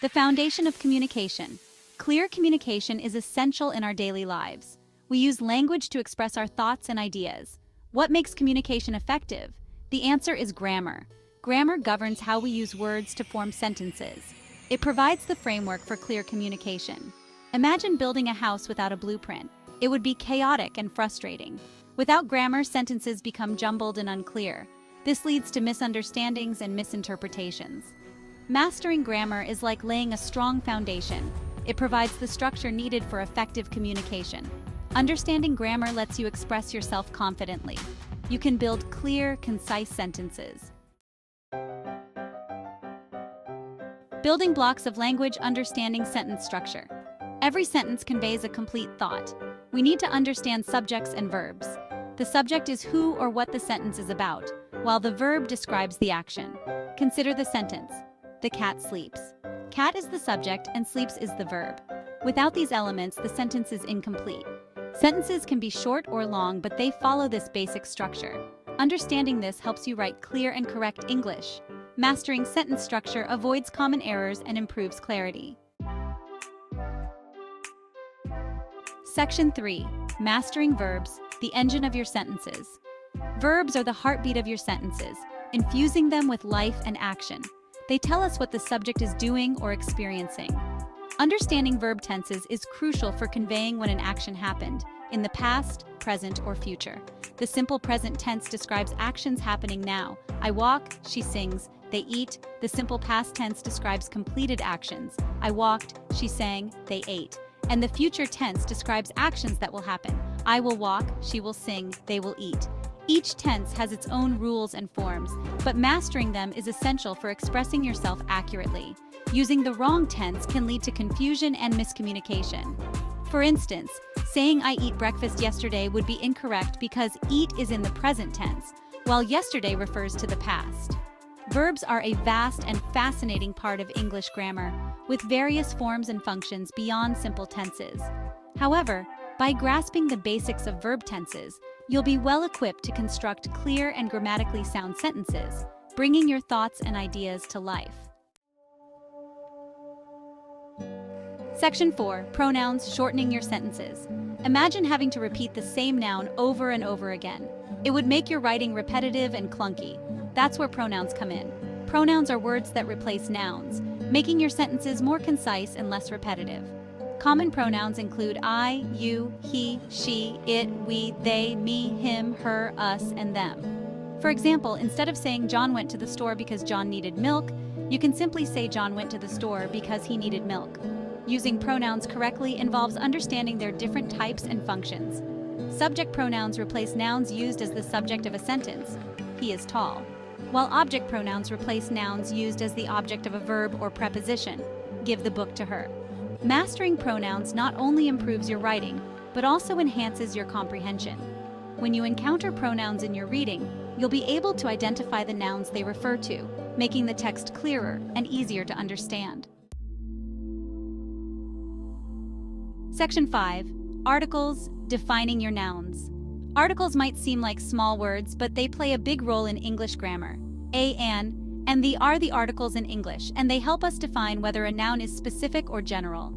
The foundation of communication. Clear communication is essential in our daily lives. We use language to express our thoughts and ideas. What makes communication effective? The answer is grammar. Grammar governs how we use words to form sentences. It provides the framework for clear communication. Imagine building a house without a blueprint. It would be chaotic and frustrating. Without grammar, sentences become jumbled and unclear. This leads to misunderstandings and misinterpretations. Mastering grammar is like laying a strong foundation. It provides the structure needed for effective communication. Understanding grammar lets you express yourself confidently. You can build clear, concise sentences. Building blocks of language understanding sentence structure. Every sentence conveys a complete thought. We need to understand subjects and verbs. The subject is who or what the sentence is about, while the verb describes the action. Consider the sentence. The cat sleeps. Cat is the subject and sleeps is the verb. Without these elements, the sentence is incomplete. Sentences can be short or long, but they follow this basic structure. Understanding this helps you write clear and correct English. Mastering sentence structure avoids common errors and improves clarity. Section 3. Mastering verbs, the engine of your sentences. Verbs are the heartbeat of your sentences, infusing them with life and action. They tell us what the subject is doing or experiencing. Understanding verb tenses is crucial for conveying when an action happened, in the past, present, or future. The simple present tense describes actions happening now. I walk, she sings, they eat. The simple past tense describes completed actions. I walked, she sang, they ate. And the future tense describes actions that will happen. I will walk, she will sing, they will eat. Each tense has its own rules and forms, but mastering them is essential for expressing yourself accurately. Using the wrong tense can lead to confusion and miscommunication. For instance, saying I eat breakfast yesterday would be incorrect because eat is in the present tense, while yesterday refers to the past. Verbs are a vast and fascinating part of English grammar, with various forms and functions beyond simple tenses. However, by grasping the basics of verb tenses, you'll be well equipped to construct clear and grammatically sound sentences, bringing your thoughts and ideas to life. Section 4. Pronouns, shortening your sentences. Imagine having to repeat the same noun over and over again. It would make your writing repetitive and clunky. That's where pronouns come in. Pronouns are words that replace nouns, making your sentences more concise and less repetitive. Common pronouns include I, you, he, she, it, we, they, me, him, her, us, and them. For example, instead of saying John went to the store because John needed milk, you can simply say John went to the store because he needed milk. Using pronouns correctly involves understanding their different types and functions. Subject pronouns replace nouns used as the subject of a sentence. He is tall. While object pronouns replace nouns used as the object of a verb or preposition. Give the book to her. Mastering pronouns not only improves your writing, but also enhances your comprehension. When you encounter pronouns in your reading, you'll be able to identify the nouns they refer to, making the text clearer and easier to understand. Section 5. Articles, defining your nouns. Articles might seem like small words, but they play a big role in English grammar. A, an, and the are the articles in English, and they help us define whether a noun is specific or general.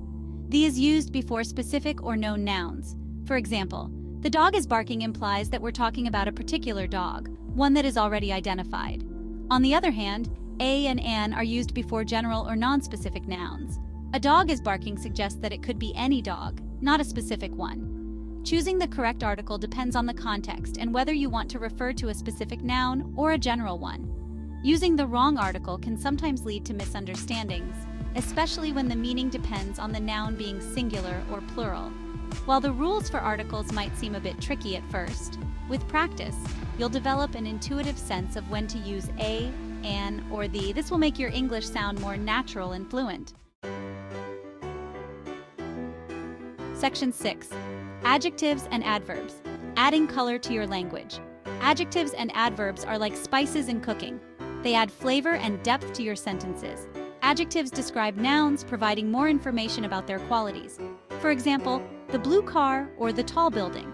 The is used before specific or known nouns. For example, the dog is barking implies that we're talking about a particular dog, one that is already identified. On the other hand, a and an are used before general or non-specific nouns. A dog is barking suggests that it could be any dog, not a specific one. Choosing the correct article depends on the context and whether you want to refer to a specific noun or a general one. Using the wrong article can sometimes lead to misunderstandings, especially when the meaning depends on the noun being singular or plural. While the rules for articles might seem a bit tricky at first, with practice, you'll develop an intuitive sense of when to use a, an, or the. This will make your English sound more natural and fluent. Section 6. Adjectives and adverbs. Adding color to your language. Adjectives and adverbs are like spices in cooking. They add flavor and depth to your sentences. Adjectives describe nouns, providing more information about their qualities. For example, the blue car or the tall building.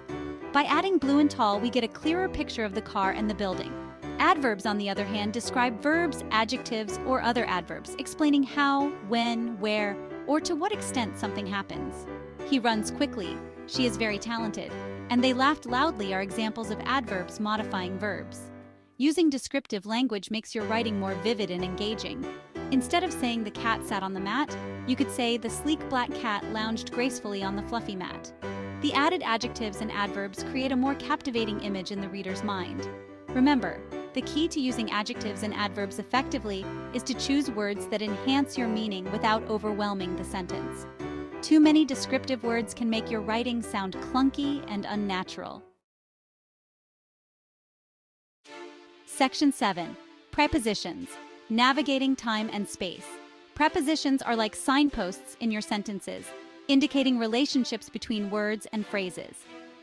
By adding blue and tall, we get a clearer picture of the car and the building. Adverbs, on the other hand, describe verbs, adjectives, or other adverbs, explaining how, when, where, or to what extent something happens. He runs quickly, she is very talented, and they laughed loudly are examples of adverbs modifying verbs. Using descriptive language makes your writing more vivid and engaging. Instead of saying the cat sat on the mat, you could say the sleek black cat lounged gracefully on the fluffy mat. The added adjectives and adverbs create a more captivating image in the reader's mind. Remember, the key to using adjectives and adverbs effectively is to choose words that enhance your meaning without overwhelming the sentence. Too many descriptive words can make your writing sound clunky and unnatural. Section 7. Prepositions. Navigating time and space. Prepositions are like signposts in your sentences, indicating relationships between words and phrases.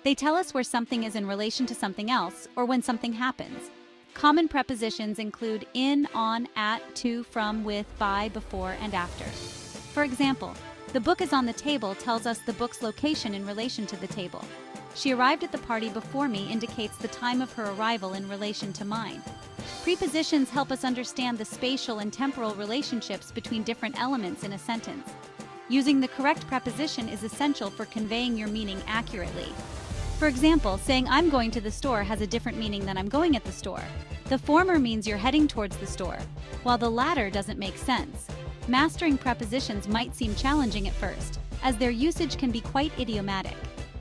They tell us where something is in relation to something else or when something happens. Common prepositions include in, on, at, to, from, with, by, before, and after. For example, the book is on the table tells us the book's location in relation to the table. She arrived at the party before me indicates the time of her arrival in relation to mine. Prepositions help us understand the spatial and temporal relationships between different elements in a sentence. Using the correct preposition is essential for conveying your meaning accurately. For example, saying I'm going to the store has a different meaning than I'm going at the store. The former means you're heading towards the store, while the latter doesn't make sense. Mastering prepositions might seem challenging at first, as their usage can be quite idiomatic.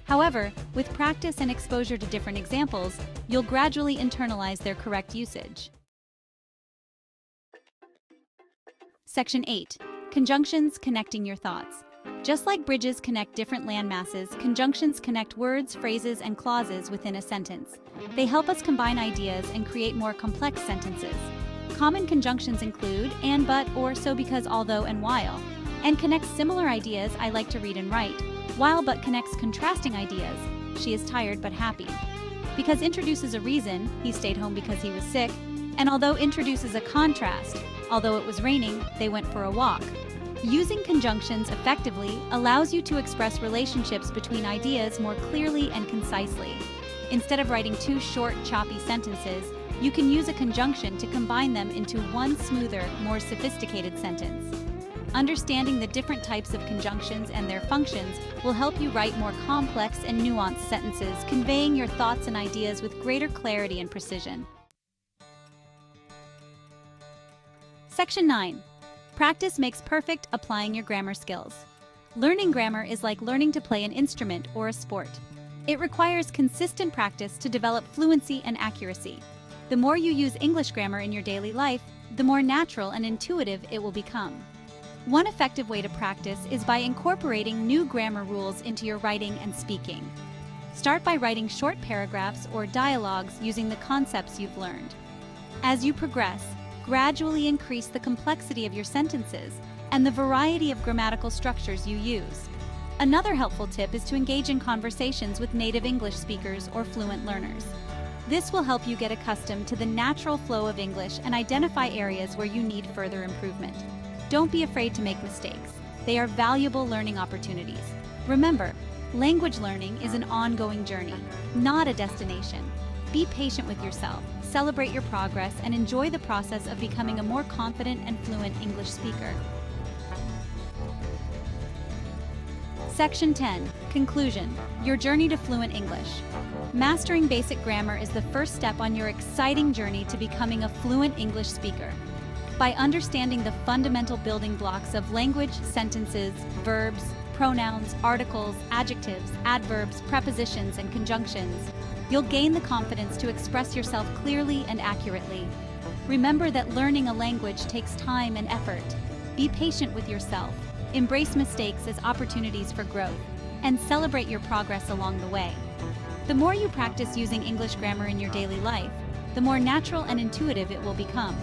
However, with practice and exposure to different examples, you'll gradually internalize their correct usage. Section 8. Conjunctions connecting your thoughts. Just like bridges connect different land masses, conjunctions connect words, phrases, and clauses within a sentence. They help us combine ideas and create more complex sentences. Common conjunctions include and, but, or, so, because, although, and while. And connects similar ideas, I like to read and write. While but connects contrasting ideas, she is tired but happy. Because introduces a reason, he stayed home because he was sick. And although introduces a contrast, although it was raining, they went for a walk. Using conjunctions effectively allows you to express relationships between ideas more clearly and concisely. Instead of writing two short, choppy sentences, you can use a conjunction to combine them into one smoother, more sophisticated sentence. Understanding the different types of conjunctions and their functions will help you write more complex and nuanced sentences, conveying your thoughts and ideas with greater clarity and precision. Section 9. Practice makes perfect, applying your grammar skills. Learning grammar is like learning to play an instrument or a sport. It requires consistent practice to develop fluency and accuracy. The more you use English grammar in your daily life, the more natural and intuitive it will become. One effective way to practice is by incorporating new grammar rules into your writing and speaking. Start by writing short paragraphs or dialogues using the concepts you've learned. As you progress, gradually increase the complexity of your sentences and the variety of grammatical structures you use. Another helpful tip is to engage in conversations with native English speakers or fluent learners. This will help you get accustomed to the natural flow of English and identify areas where you need further improvement. Don't be afraid to make mistakes. They are valuable learning opportunities. Remember, language learning is an ongoing journey, not a destination. Be patient with yourself, celebrate your progress, and enjoy the process of becoming a more confident and fluent English speaker. Section 10. Conclusion. Your journey to fluent English. Mastering basic grammar is the first step on your exciting journey to becoming a fluent English speaker. By understanding the fundamental building blocks of language, sentences, verbs, pronouns, articles, adjectives, adverbs, prepositions, and conjunctions, you'll gain the confidence to express yourself clearly and accurately. Remember that learning a language takes time and effort. Be patient with yourself, embrace mistakes as opportunities for growth, and celebrate your progress along the way. The more you practice using English grammar in your daily life, the more natural and intuitive it will become.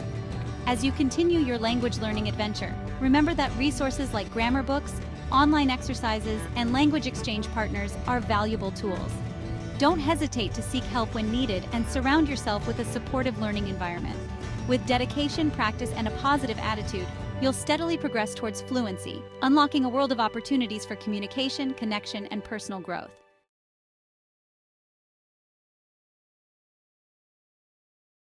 As you continue your language learning adventure, remember that resources like grammar books, online exercises, and language exchange partners are valuable tools. Don't hesitate to seek help when needed and surround yourself with a supportive learning environment. With dedication, practice, and a positive attitude, you'll steadily progress towards fluency, unlocking a world of opportunities for communication, connection, and personal growth.